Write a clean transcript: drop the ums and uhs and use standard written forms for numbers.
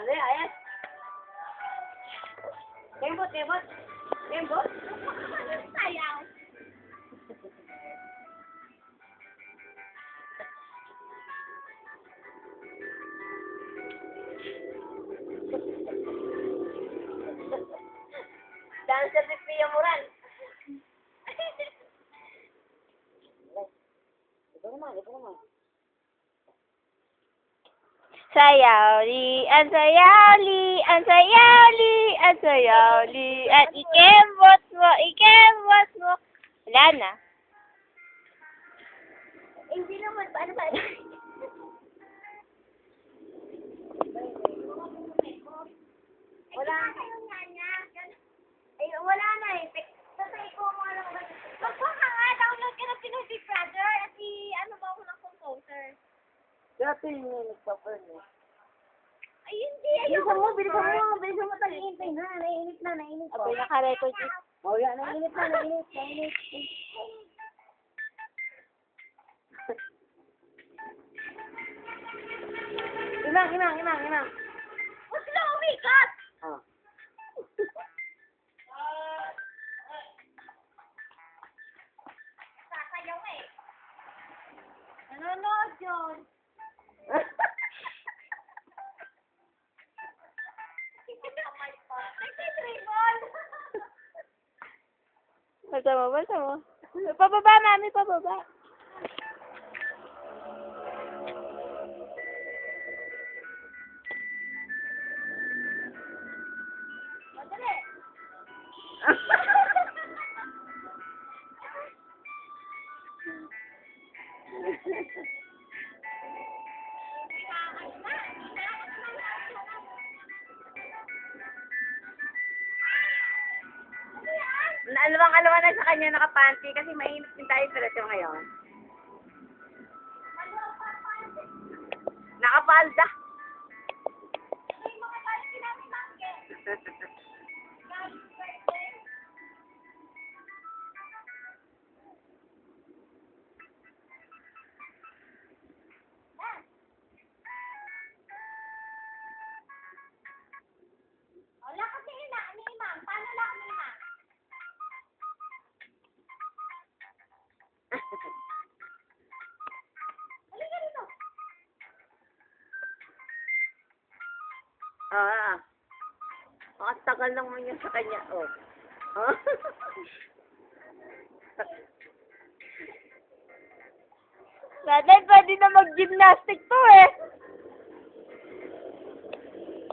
Dali, ayos. Kembot, kembot. Kembot. Sayaw. Dancer ni Pia Moran. Ito naman, ito naman. Sayaw-li, ang sayaw-li, ang sayaw-li, ang sayaw-li, at ikembot mo. Wala na. Hindi naman, paano ba? Wala. Ay, wala na eh. Sasay ko mo lang. Magpaka nga, download ka ng Pinoy Big Brother at ano ba ako ng composer. Dati yung nagpa-burn eh. Ay, hindi. Bilisan mo. Tag-iintay na. Naiinit na. Abay, naka-record yun. Oh, yan. Nainit na. Imang. Huwag sila umikat! Ah. Sasayaw eh. Nanonood yun. Nagtitribol. Basta mo. Pababa, mami, pababa. Madali. Alawang-alawa na sa kanya nakapanty kasi mainit din tayo sa ngayon. Nakapalda. Wala kasi ni Imam. Paano lang ni Imam? Halika dito. Makatagal naman yun sa kanya. Oh. Huh? Nanay, pwede na mag-gymnastic to eh.